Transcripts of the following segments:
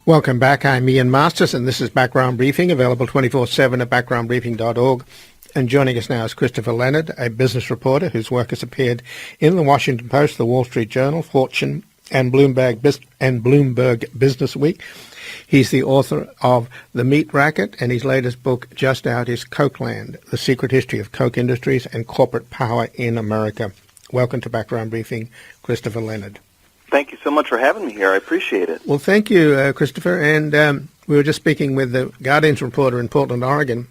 Welcome back. I'm Ian Masters, and this is Background Briefing, available 24/7 at backgroundbriefing.org. And joining us now is Christopher Leonard, a business reporter whose work has appeared in the Washington Post, the Wall Street Journal, Fortune, and Bloomberg Business Week. He's the author of The Meat Racket, and his latest book, just out, is Kochland, The Secret History of Koch Industries and Corporate Power in America. Welcome to Background Briefing, Christopher Leonard. Thank you so much for having me here. I appreciate it. Well, thank you, Christopher. And we were just speaking with the Guardian's reporter in Portland, Oregon.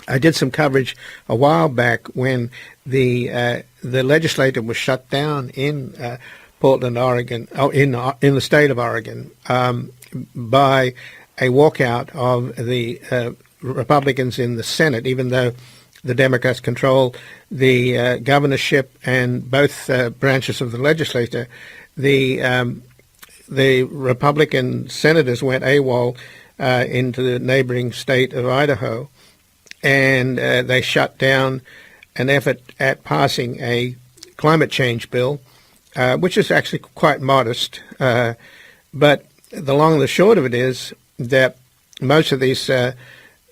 I did some coverage a while back when the legislature was shut down in Portland, Oregon, in the state of Oregon, by a walkout of the Republicans in the Senate, even though the Democrats control the governorship and both branches of the legislature. The Republican senators went AWOL into the neighboring state of Idaho, and they shut down an effort at passing a climate change bill, which is actually quite modest. But the long and the short of it is that most of these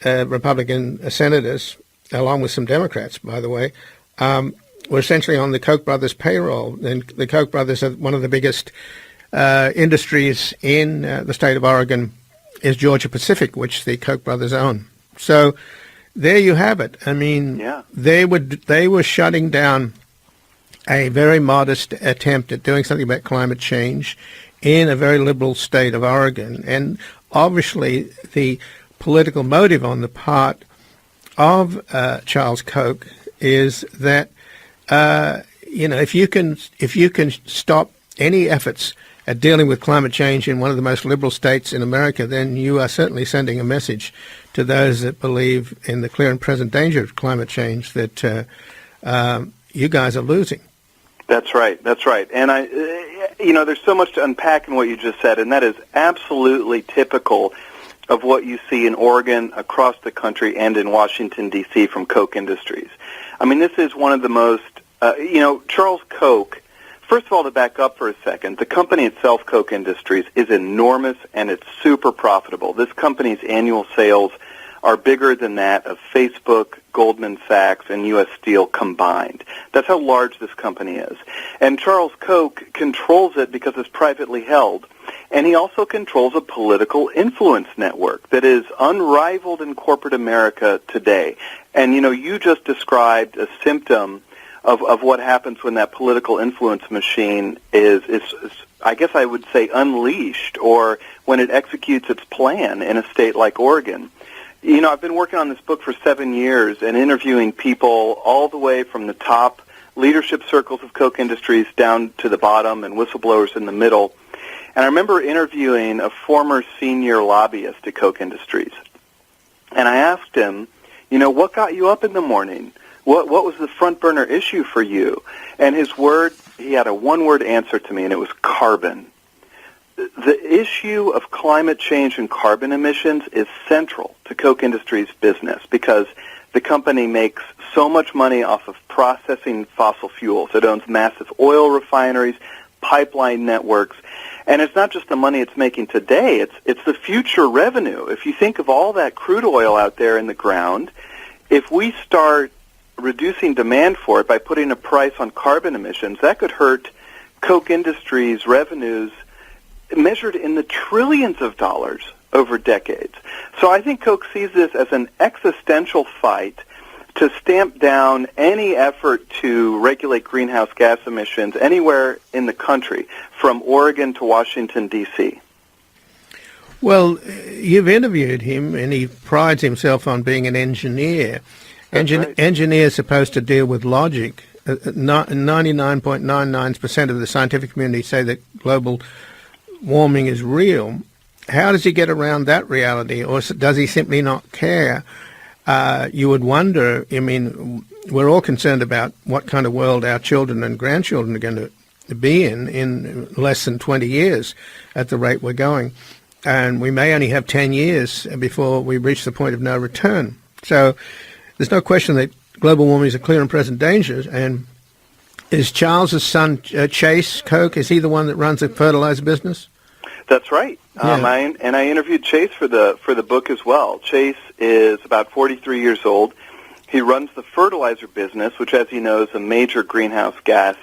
Republican senators, along with some Democrats, by the way, were essentially on the Koch brothers' payroll. And the Koch brothers are one of the biggest industries in the state of Oregon is Georgia Pacific, which the Koch brothers own. So there you have it. I mean, yeah. They were shutting down a very modest attempt at doing something about climate change in a very liberal state of Oregon. And obviously the political motive on the part of Charles Koch is that if you can stop any efforts at dealing with climate change in one of the most liberal states in America, then you are certainly sending a message to those that believe in the clear and present danger of climate change that you guys are losing. That's right. And there's so much to unpack in what you just said, and that is absolutely typical of what you see in Oregon, across the country, and in Washington, D.C. from Koch Industries. I mean, this is one of the most, Charles Koch, first of all, to back up for a second, the company itself, Koch Industries, is enormous and it's super profitable. This company's annual sales are bigger than that of Facebook, Goldman Sachs, and U.S. Steel combined. That's how large this company is. And Charles Koch controls it because it's privately held. And he also controls a political influence network that is unrivaled in corporate America today. And, you just described a symptom of what happens when that political influence machine is, I guess I would say, unleashed, or when it executes its plan in a state like Oregon. I've been working on this book for 7 years and interviewing people all the way from the top leadership circles of Koch Industries down to the bottom and whistleblowers in the middle. And I remember interviewing a former senior lobbyist at Koch Industries. And I asked him, what got you up in the morning? What was the front burner issue for you? And he had a one-word answer to me, and it was carbon. The issue of climate change and carbon emissions is central to Koch Industries' business because the company makes so much money off of processing fossil fuels. It owns massive oil refineries, pipeline networks, and it's not just the money it's making today, it's the future revenue. If you think of all that crude oil out there in the ground, if we start reducing demand for it by putting a price on carbon emissions, that could hurt Koch Industries' revenues measured in the trillions of dollars over decades. So I think Koch sees this as an existential fight to stamp down any effort to regulate greenhouse gas emissions anywhere in the country, from Oregon to Washington, D.C. Well, you've interviewed him, and he prides himself on being an engineer. Right. Engineers supposed to deal with logic. 99.99% of the scientific community say that global warming is real. How does he get around that reality, or does he simply not care? You would wonder, we're all concerned about what kind of world our children and grandchildren are going to be in less than 20 years at the rate we're going. And we may only have 10 years before we reach the point of no return. So there's no question that global warming is a clear and present danger. And is Charles's son, Chase Koch, is he the one that runs the fertilizer business? That's right. I interviewed Chase for the book as well. Chase is about 43 years old. He runs the fertilizer business, which, as you know, is a major greenhouse gas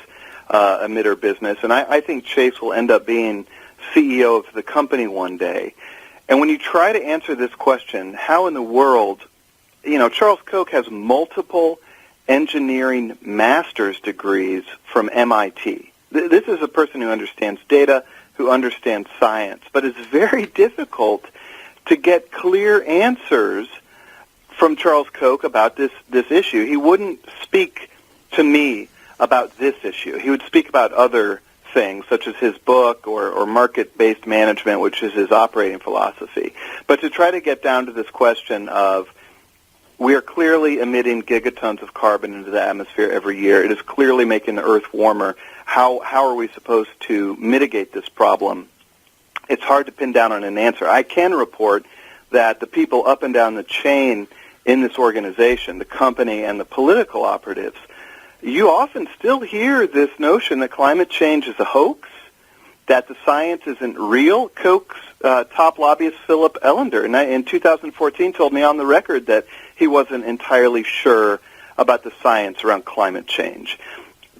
emitter business. And I think Chase will end up being CEO of the company one day. And when you try to answer this question, how in the world, Charles Koch has multiple engineering master's degrees from MIT. This is a person who understands data, who understands science, but it's very difficult to get clear answers from Charles Koch about this issue. He wouldn't speak to me about this issue. He would speak about other things, such as his book or market-based management, which is his operating philosophy. But to try to get down to this question of, we are clearly emitting gigatons of carbon into the atmosphere every year. It is clearly making the Earth warmer. How are we supposed to mitigate this problem? It's hard to pin down on an answer. I can report that the people up and down the chain in this organization, the company and the political operatives, you often still hear this notion that climate change is a hoax, that the science isn't real. Koch's top lobbyist, Philip Ellender, in 2014 told me on the record that he wasn't entirely sure about the science around climate change.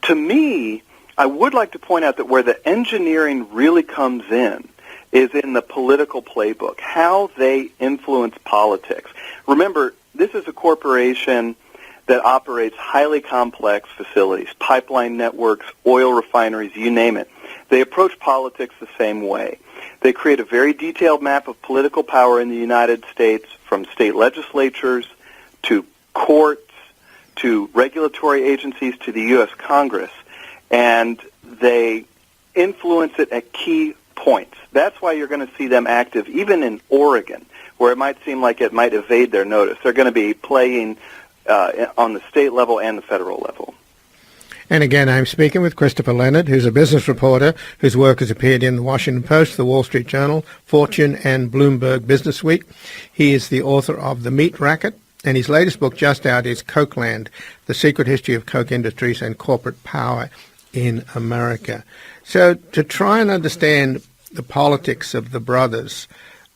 To me, I would like to point out that where the engineering really comes in is in the political playbook, how they influence politics. Remember, this is a corporation that operates highly complex facilities, pipeline networks, oil refineries, you name it. They approach politics the same way. They create a very detailed map of political power in the United States, from state legislatures to courts to regulatory agencies to the U.S. Congress, and they influence it at key points. That's why you're going to see them active even in Oregon, where it might seem like it might evade their notice. They're going to be playing on the state level and the federal level. And again, I'm speaking with Christopher Leonard, who's a business reporter whose work has appeared in the Washington Post, the Wall Street Journal, Fortune, and Bloomberg Businessweek. He is the author of The Meat Racket, and his latest book just out is Kochland, The Secret History of Koch Industries and Corporate Power in America. So to try and understand the politics of the brothers,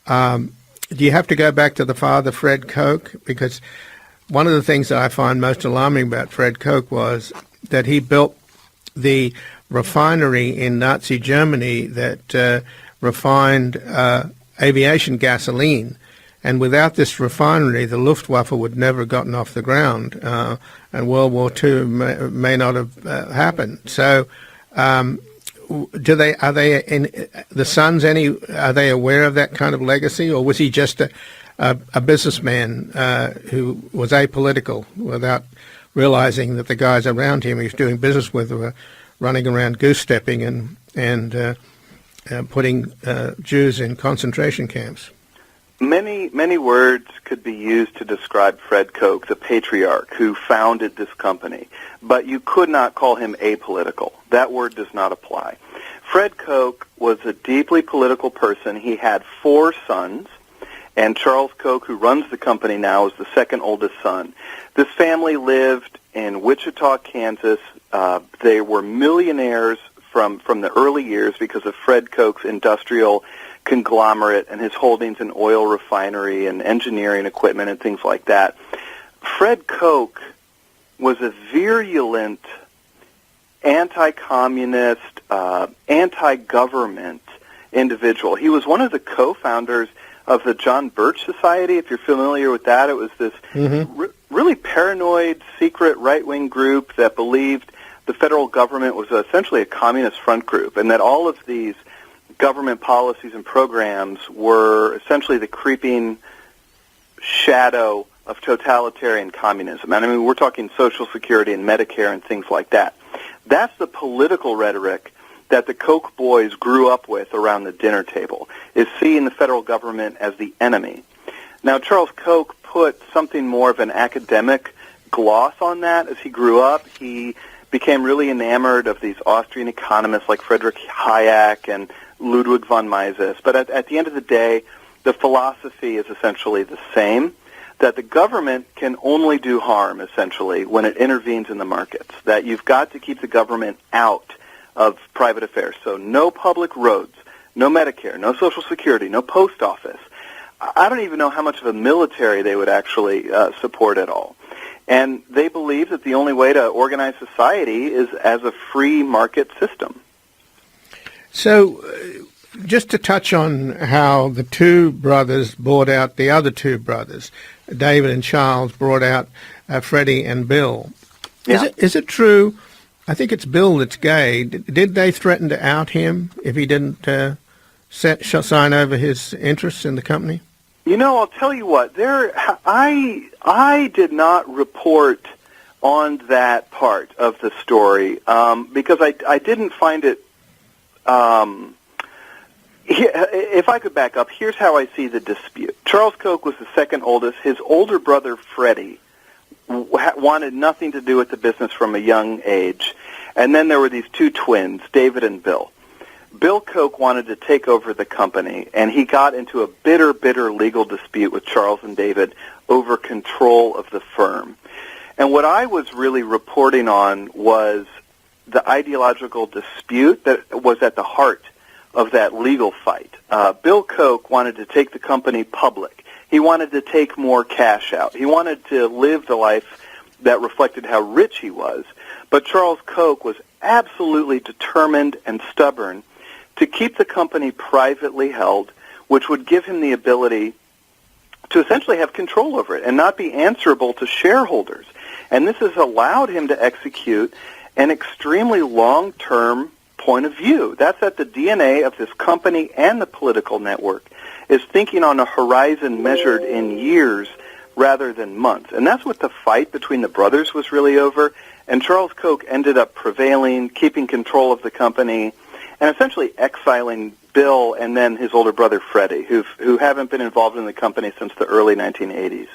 do you have to go back to the father, Fred Koch? Because one of the things that I find most alarming about Fred Koch was that he built the refinery in Nazi Germany that refined aviation gasoline. And without this refinery, the Luftwaffe would never have gotten off the ground, and World War II may not have happened. So are they the sons are they aware of that kind of legacy, or was he just a businessman who was apolitical without realizing that the guys around him he was doing business with were running around goose-stepping and putting Jews in concentration camps? Many words could be used to describe Fred Koch, the patriarch who founded this company, but you could not call him apolitical. That word does not apply. Fred Koch was a deeply political person. He had 4 sons, and Charles Koch, who runs the company now, is the second oldest son. This family lived in Wichita, Kansas. They were millionaires from the early years because of Fred Koch's industrial conglomerate and his holdings in oil refinery and engineering equipment and things like that. Fred Koch was a virulent anti-communist, anti-government individual. He was one of the co-founders of the John Birch Society, if you're familiar with that. It was this really paranoid, secret right-wing group that believed the federal government was essentially a communist front group, and that all of these government policies and programs were essentially the creeping shadow of totalitarian communism. And I mean, we're talking Social Security and Medicare and things like that. That's the political rhetoric that the Koch boys grew up with around the dinner table, is seeing the federal government as the enemy. Now, Charles Koch put something more of an academic gloss on that as he grew up. He became really enamored of these Austrian economists like Friedrich Hayek and Ludwig von Mises. But at the end of the day, the philosophy is essentially the same, that the government can only do harm, essentially, when it intervenes in the markets, that you've got to keep the government out of private affairs. So no public roads, no Medicare, no Social Security, no post office. I don't even know how much of a military they would actually support at all. And they believe that the only way to organize society is as a free market system. So, just to touch on how the two brothers bought out the other two brothers, David and Charles brought out Freddie and Bill. Yeah. Is it true? I think it's Bill that's gay. Did they threaten to out him if he didn't sign over his interests in the company? You know, I'll tell you what. I did not report on that part of the story because I didn't find it. If I could back up, here's how I see the dispute. Charles Koch was the second oldest. His older brother, Freddie, wanted nothing to do with the business from a young age. And then there were these two twins, David and Bill. Bill Koch wanted to take over the company, and he got into a bitter legal dispute with Charles and David over control of the firm. And what I was really reporting on was the ideological dispute that was at the heart of that legal fight. Bill Koch wanted to take the company public. He wanted to take more cash out. He wanted to live the life that reflected how rich he was. But Charles Koch was absolutely determined and stubborn to keep the company privately held, which would give him the ability to essentially have control over it and not be answerable to shareholders. And this has allowed him to execute an extremely long-term point of view. That's at the DNA of this company and the political network, is thinking on a horizon measured in years rather than months. And that's what the fight between the brothers was really over. And Charles Koch ended up prevailing, keeping control of the company, and essentially exiling Bill and then his older brother Freddie, who haven't been involved in the company since the early 1980s.